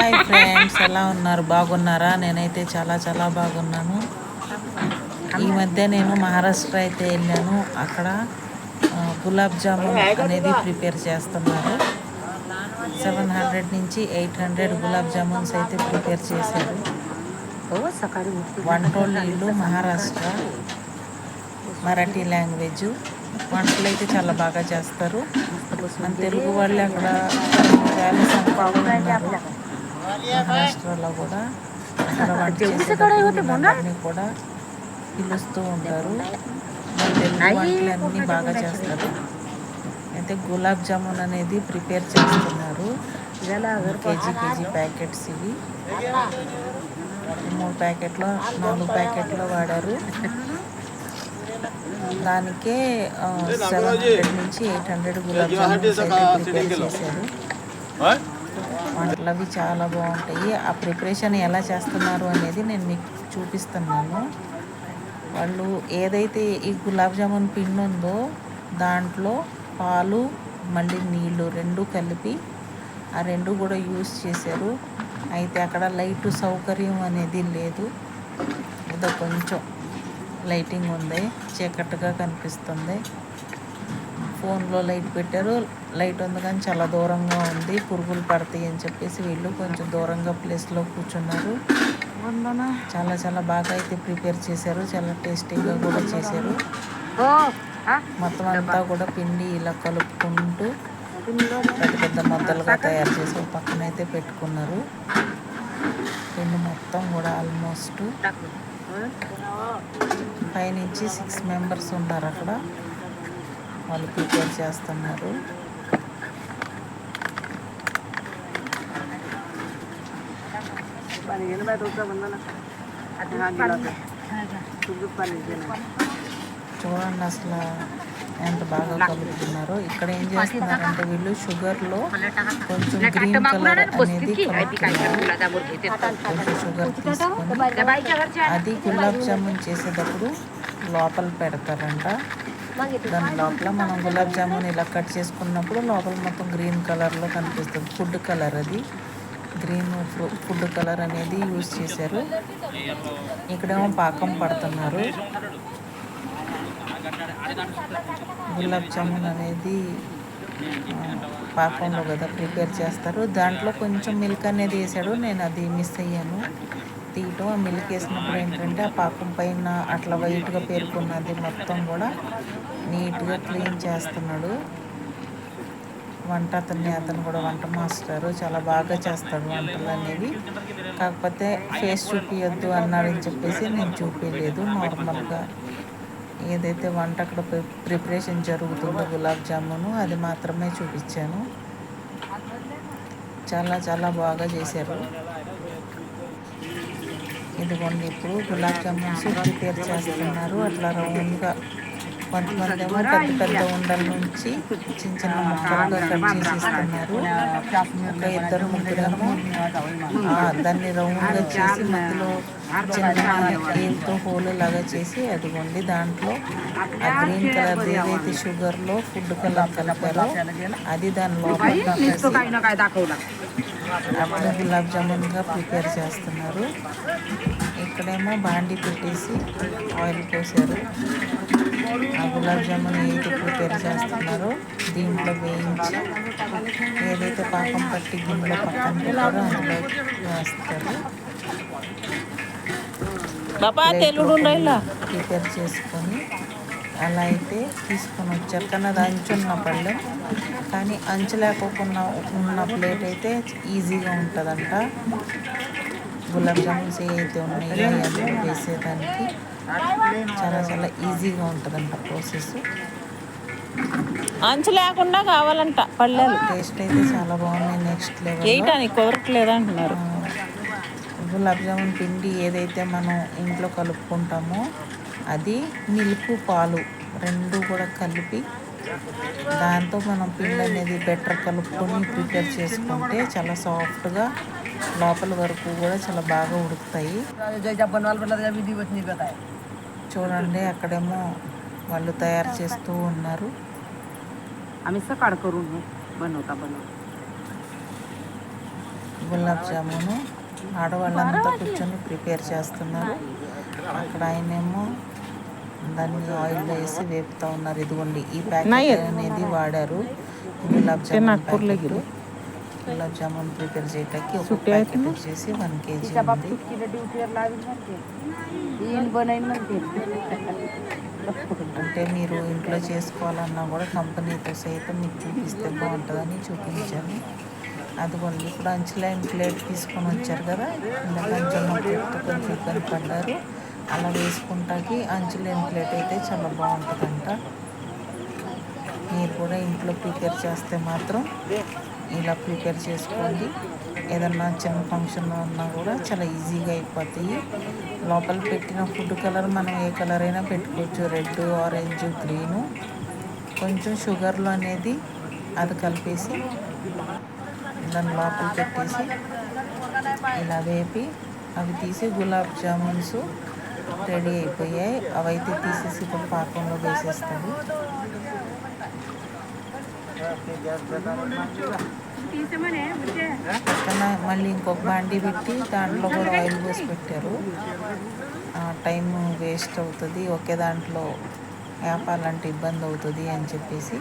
Hi friends, ఎలా ఉన్నారు? బాగున్నారా? నేనైతే చాలా చాలా బాగున్నాను. ఈ మధ్య నేను మహారాష్ట్ర అయితే వెళ్ళాను. అక్కడ గులాబ్ జామున్ అనేది ప్రిపేర్ చేస్తున్నారు. 700 నుంచి 800 గులాబ్ జామున్స్ అయితే ప్రిపేర్ చేశారు. వంటోళ్ళు ఇల్లు మహారాష్ట్ర, మరాఠీ లాంగ్వేజ్. వంటలు అయితే చాలా బాగా చేస్తారు. మన తెలుగు వాళ్ళు అక్కడ ఫేమస్ ఉన్నారు. మహారాష్ట్రలో కూడా అక్కడ వంట చేసేటప్పుడు కూడా పిలుస్తూ ఉంటారు. మన తెలుగు వంటలు అన్నీ బాగా చేస్తారు. అయితే గులాబ్ జామున్ అనేది ప్రిపేర్ చేస్తున్నారు. కేజీ ప్యాకెట్స్ ఇవి 3 ప్యాకెట్లో 4 ప్యాకెట్లో వాడారు. దానికే 700 నుంచి 800 గులాబ్ జామున్స్ అయితే ప్రిపేర్ చేశారు. వంటలు అవి చాలా బాగుంటాయి. ఆ ప్రిపరేషన్ ఎలా చేస్తున్నారు అనేది నేను మీకు చూపిస్తున్నాను. వాళ్ళు ఏదైతే ఈ గులాబ్ జామున్ పిండి ఉందో దాంట్లో పాలు మళ్ళీ నీళ్ళు రెండు కలిపి ఆ రెండు కూడా యూస్ చేశారు. అయితే అక్కడ లైట్ సౌకర్యం అనేది లేదు. ఏదో కొంచెం లైటింగ్ ఉంది, చీకట్టుగా కనిపిస్తుంది. ఫోన్లో లైట్ పెట్టారు, లైట్ ఉంది కానీ చాలా దూరంగా ఉంది, పురుగులు పడతాయి అని చెప్పేసి వీళ్ళు కొంచెం దూరంగా ప్లేస్లో కూర్చున్నారు. చాలా చాలా బాగా అయితే ప్రిపేర్ చేశారు, చాలా టేస్టీగా కూడా చేశారు. మొత్తం అంతా కూడా పిండి ఇలా కలుపుకుంటూ పెద్ద పెద్ద ముద్దలుగా తయారు చేసి పక్కన అయితే పెట్టుకున్నారు. పిండి మొత్తం కూడా ఆల్మోస్ట్ పైనుంచి 6 మెంబర్స్ ఉన్నారు అక్కడ, వాళ్ళు ప్రిపేర్ చేస్తున్నారు. చూడండి అసలు ఎంత బాగా కలుపుతున్నారు. ఇక్కడ ఏం చేస్తున్నారంటే వీళ్ళు షుగర్లో కొంచెం గ్రీన్ కలర్ అనేది కలుపుతున్నారు. కొంచెం షుగర్ తీసుకొని అది గులాబ్ జామున్ చేసేటప్పుడు లోపల పెడతారంట. దాని లోపల మనం గులాబ్ జామున్ ఇలా కట్ చేసుకున్నప్పుడు లోపల మొత్తం గ్రీన్ కలర్లో కనిపిస్తుంది. ఫుడ్ కలర్, అది గ్రీన్ ఫుడ్ కలర్ అనేది యూజ్ చేశారు. ఇక్కడేమో పాకం పడుతున్నారు. గులాబ్ జామున్ అనేది పాకంలో కదా ప్రిపేర్ చేస్తారు. దాంట్లో కొంచెం మిల్క్ అనేది వేసాడు, నేను అది మిస్ అయ్యాను తీయటం. ఆ మిల్క్ వేసినప్పుడు ఏంటంటే ఆ పాకం పైన అట్లా వైట్గా పేరుకున్నది మొత్తం కూడా నీట్గా క్లీన్ చేస్తున్నాడు. అతను కూడా వంట మాస్టరు, చాలా బాగా చేస్తాడు వంటలు అనేవి. కాకపోతే ఫేస్ చూపించొద్దు అన్నాడని చెప్పేసి నేను చూపించలేదు. నార్మల్గా ఏదైతే వంట అక్కడ ప్రిపరేషన్ జరుగుతుందో గులాబ్ జామును అది మాత్రమే చూపించాను. చాలా చాలా బాగా చేశారు. ఇదిగోండి ఇప్పుడు గులాబ్ జామున్స్ ప్రిపేర్ చేస్తున్నారు. అట్లా రౌండ్గా కొంతమంది ఏమో పెద్ద పెద్ద ఉండల నుంచి చిన్న చిన్న ముక్కలుగా కట్ చేసి ఇస్తున్నారు. ఒక ఇద్దరు ముగ్గురేమో దాన్ని రౌండ్గా చేసి మధ్యలో చిన్న ఏలుతో హోల్ లాగా చేసి అదిగోండి దాంట్లో ఆ గ్రీన్ కలర్ ఏదైతే షుగర్లో ఫుడ్ కలర్ కలిపారో అది దాని లోపల అప్పుడు గులాబ్ జామున్గా ప్రిపేర్ చేస్తున్నారు. ఇక్కడేమో బాండి పెట్టేసి ఆయిల్ పోసారు. ఆ గులాబ్ జామున్ ఏదైతే ప్రిపేర్ చేస్తున్నారో దీంట్లో వేయించి ఏదైతే పాకం పట్టి గిన్నెలో పక్కన పెట్టారో అందులో వేస్తారు. ప్రిపేర్ చేసుకొని అలా అయితే తీసుకొని వచ్చారు. కానీ అది అంచున్న పళ్ళెం, కానీ అంచు లేకోకుండా ఉన్న ప్లేట్ అయితే ఈజీగా ఉంటుందంట. గులాబ్ జామున్స్ ఏవైతే ఉన్నాయో అందులో వేసేదానికి చాలా చాలా ఈజీగా ఉంటుందంట ప్రాసెస్. అంచు లేకుండా కావాలంట పళ్ళెలు. టేస్ట్ అయితే చాలా బాగున్నాయి, నెక్స్ట్ లెవెల్. వేయటానికి కుదరట్లేదు అంటున్నారు. గులాబ్ జామున్ పిండి ఏదైతే మనం ఇంట్లో కలుపుకుంటామో అది మిల్క్ పాలు రెండు కూడా కలిపి దాంతో మనం పిండి అనేది బెటర్ కలుపుకొని ప్రిపేర్ చేసుకుంటే చాలా సాఫ్ట్గా లోపల వరకు కూడా చాలా బాగా ఉడుకుతాయి. చూడండి అక్కడేమో వాళ్ళు తయారు చేస్తూ ఉన్నారు. గులాబ్ జామును ఆడవాళ్ళంతా కూర్చొని ప్రిపేర్ చేస్తున్నారు. అక్కడ ఆయనేమో దాన్ని ఆయిల్లో వేసి వేపుతూ ఉన్నారు. ఇదిగోండి ఈ ప్యాకెట్ అనేది వాడారు గులాబ్ జామున్ ప్యాకెట్. గులాబ్ జామున్ ప్రిపేర్ చేయడానికి ఒక ప్యాకెట్ వచ్చేసి 1 kg ఉంది. అంటే మీరు ఇంట్లో చేసుకోవాలన్నా కూడా కంపెనీతో సైతం మీకు చూపిస్తే బాగుంటుందని చూపించాను. అదిగోండి ఇప్పుడు అంచులైన ప్లేట్ తీసుకొని వచ్చారు కదా, కొంచెం కొంచెం ఇబ్బంది పడ్డారు. అలా వేసుకుంటాకి అంచులైన ప్లేట్ అయితే చాలా బాగుంటుందంట. మీరు కూడా ఇంట్లో ప్రిపేర్ చేస్తే మాత్రం ఇలా ప్రిపేర్ చేసుకోండి. ఏదన్నా చిన్న ఫంక్షన్ ఉన్నా కూడా చాలా ఈజీగా అయిపోతాయి. లోపల పెట్టిన ఫుడ్ కలర్ మనం ఏ కలర్ అయినా పెట్టుకోవచ్చు, రెడ్, ఆరెంజ్, గ్రీను. కొంచెం షుగర్లో అనేది అది కలిపేసి దాని లోపల పెట్టేసి ఇలా వేపి అవి తీసి గులాబ్ జామున్స్ రెడీ అయిపోయాయి. అవైతే తీసేసి ఇప్పుడు పాకంలో వేసేస్తారు. పక్కన మళ్ళీ ఇంకొక బాండీ పెట్టి దాంట్లో కూడా ఆయిల్ పోసి పెట్టారు. టైం వేస్ట్ అవుతుంది, ఒకే దాంట్లో వేపాలంటే ఇబ్బంది అవుతుంది అని చెప్పేసి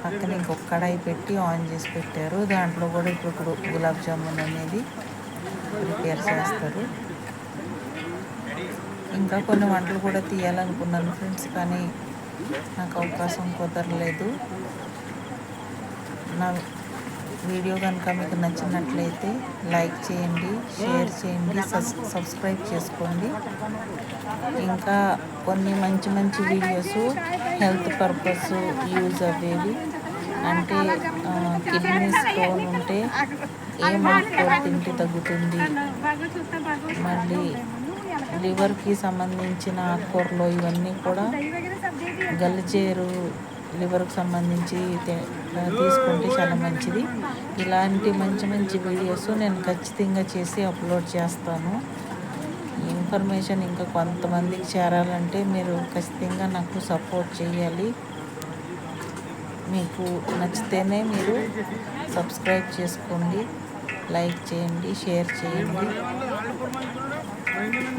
పక్కన ఇంకొక కడాయి పెట్టి ఆన్ చేసి పెట్టారు. దాంట్లో కూడా ఇప్పుడు గులాబ్ జామున్ అనేది ప్రిపేర్ చేస్తారు. ఇంకా కొన్ని వంటలు కూడా తీయాలనుకున్నాను ఫ్రెండ్స్, కానీ నాకు అవకాశం కుదరలేదు. నా వీడియో కనుక మీకు నచ్చినట్లయితే లైక్ చేయండి, షేర్ చేయండి, సబ్స్క్రైబ్ చేసుకోండి. ఇంకా కొన్ని మంచి మంచి వీడియోస్ హెల్త్ పర్పస్ యూజ్ అయ్యేవి, అంటే కిడ్నీ స్టోన్ ఉంటే ఏ ఆకుకూర తింటే తగ్గుతుంది, మళ్ళీ లివర్కి సంబంధించిన ఆకుకూరలు ఇవన్నీ కూడా గల్లిచేరు లివర్కి సంబంధించి తీసుకుంటే చాలా మంచిది. ఇలాంటి మంచి మంచి వీడియోస్ నేను ఖచ్చితంగా చేసి అప్లోడ్ చేస్తాను. ఇన్ఫర్మేషన్ ఇంకా కొంతమందికి చేరాలంటే మీరు ఖచ్చితంగా నాకు సపోర్ట్ చేయాలి. మీకు నచ్చితేనే మీరు సబ్స్క్రైబ్ చేసుకోండి, లైక్ చేయండి, షేర్ చేయండి.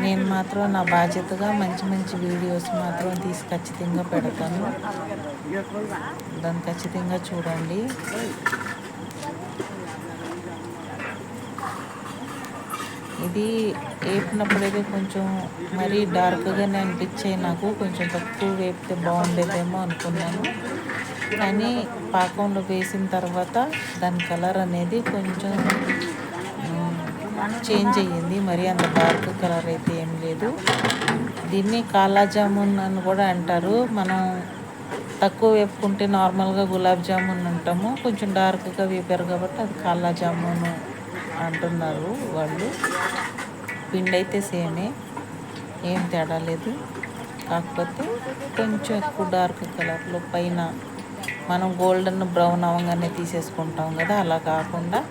నేను మాత్రం నా బాధ్యతగా మంచి మంచి వీడియోస్ మాత్రం తీసి ఖచ్చితంగా పెడతాను. దాన్ని ఖచ్చితంగా చూడండి. ఇది వేపినప్పుడైతే కొంచెం మరీ డార్క్గానే అనిపించాయి నాకు. కొంచెం తక్కువ వేపితే బాగుండేదేమో అనుకున్నాను, కానీ పాకంలో వేసిన తర్వాత దాని కలర్ అనేది కొంచెం చేంజ్ అయ్యింది. మరి అంత డార్క్ కలర్ అయితే ఏం లేదు. దీన్ని కాలా జామున్ అని కూడా అంటారు. మనం తక్కువ వేపుకుంటే నార్మల్గా గులాబ్ జామున్ అంటాము, కొంచెం డార్క్గా వేపారు కాబట్టి అది కాలా జామున్ అంటున్నారు వాళ్ళు. పిండి అయితే సేమే, ఏం తేడా లేదు. కాకపోతే కొంచెం ఎక్కువ డార్క్ కలర్లో పైన మనం గోల్డెన్ బ్రౌన్ అవ్వగానే తీసేసుకుంటాం కదా, అలా కాకుండా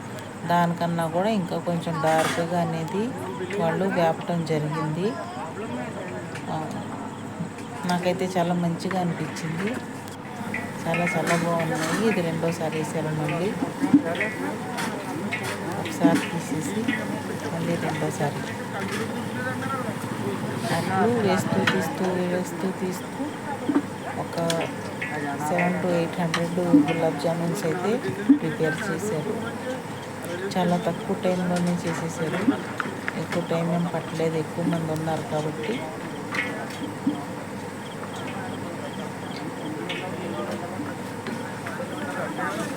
దానికన్నా కూడా ఇంకా కొంచెం డార్క్గా అనేది వాళ్ళు వేపటం జరిగింది. నాకైతే చాలా మంచిగా అనిపించింది. చాలా చాలా బాగున్నాయి. ఇది రెండోసారి వేసారు. మళ్ళీ ఒకసారి తీసేసి మళ్ళీ రెండోసారి అట్లు వేస్తూ తీస్తూ ఒక 700 to 800 గులాబ్ జామున్స్ అయితే ప్రిపేర్ చేశారు. చాలా తక్కువ టైంలోనే చేసేసారు. ఎక్కువ టైం ఏం పట్టలేదు, ఎక్కువ మంది ఉన్నారు కాబట్టి.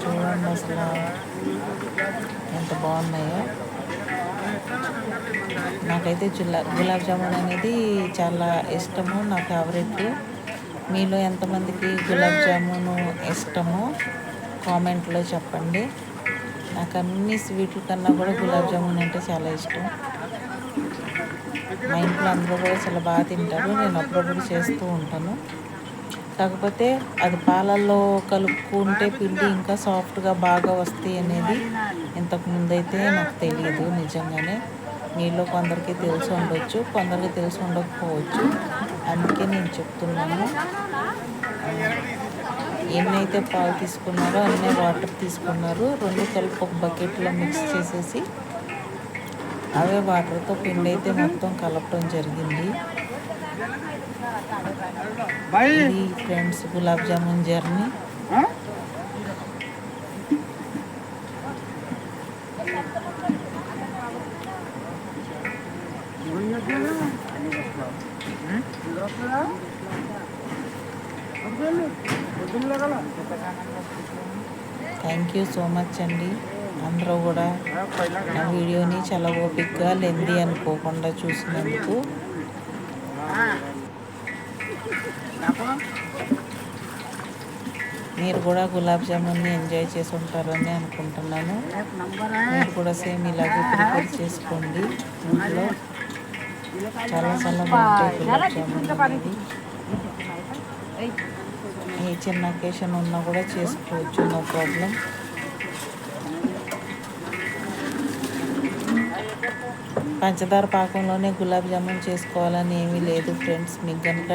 చూడండి అసలు ఎంత బాగున్నాయో. నాకైతే గులాబ్ జామున్ అనేది చాలా ఇష్టము, నా ఫేవరెట్. మీలో ఎంతమందికి గులాబ్ జామును ఇష్టమో కామెంట్లో చెప్పండి. నాకు అన్ని స్వీట్ల కన్నా కూడా గులాబ్ జామున్ అంటే చాలా ఇష్టం. మా ఇంట్లో అందరూ కూడా చాలా బాగా తింటారు. నేను అప్పుడప్పుడు చేస్తూ ఉంటాను. కాకపోతే అది పాలల్లో కలుపుకుంటే పిండి ఇంకా సాఫ్ట్గా బాగా వస్తాయి అనేది ఇంతకుముందైతే నాకు తెలియదు. నిజంగానే మీలో కొందరికి తెలిసి ఉండొచ్చు, కొందరికి తెలిసి ఉండకపోవచ్చు. అందుకే నేను చెప్తున్నాను. ఎన్నైతే పాలు తీసుకున్నారో అన్నీ వాటర్ తీసుకున్నారు. రెండు కలిపి ఒక బకెట్లో మిక్స్ చేసేసి అవే వాటర్తో పిండి అయితే మొత్తం కలపడం జరిగింది. ఇది friends gulab jamun journey. Thank you so much అండి. అందరూ కూడా నా వీడియోని చాలా ఓపిక్గా లెంది అనుకోకుండా చూసినందుకు. మీరు కూడా గులాబ్ జామున్ని ఎంజాయ్ చేసి ఉంటారని అనుకుంటున్నాను. మీరు కూడా సేమ్ ఇలాగే ప్రిపేర్ చేసుకోండి ఇంట్లో. చాలా చాలా బాగుంటాయి గులాబ్ జామున్ అనేది. ఏ చిన్న అకేషన్ ఉన్నా కూడా చేసుకోవచ్చు, నో ప్రాబ్లం. పంచదార పాకంలోనే గులాబ్ జామున్ చేసుకోవాలని ఏమీ లేదు ఫ్రెండ్స్. మీకు కనుక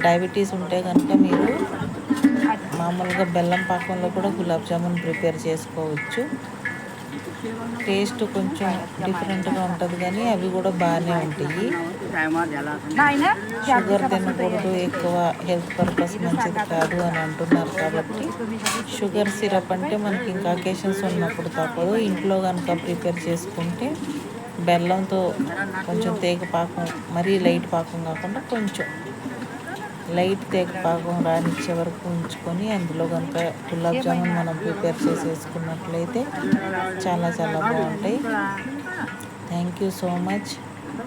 డయాబెటీస్ ఉంటే కనుక మీరు మామూలుగా బెల్లం పాకంలో కూడా గులాబ్ జామున్ ప్రిపేర్ చేసుకోవచ్చు. టేస్ట్ కొంచెం డిఫరెంట్గా ఉంటుంది కానీ అవి కూడా బాగానే ఉంటాయి. షుగర్ తినకూడదు, ఎక్కువ హెల్త్ పర్పస్ మంచిది కాదు అని అంటున్నారు కాబట్టి షుగర్ సిరప్ అంటే మనకి ఇంకా అకేషన్స్ ఉన్నప్పుడు తప్పదు. ఇంట్లో కనుక ప్రిపేర్ చేసుకుంటే బెల్లంతో కొంచెం తేగ పాకం, మరీ లైట్ పాకం కాకుండా కొంచెం లైట్ తేగ పాకం రానిచ్చే వరకు ఉంచుకొని అందులో కనుక గులాబ్ జామున్ మనం ప్రిపేర్ చేసేసుకున్నట్లయితే చాలా చాలా బాగుంటాయి. Thank you so much.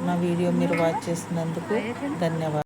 నా వీడియో మీరు వాచ్ చేసినందుకు ధన్యవాదాలు.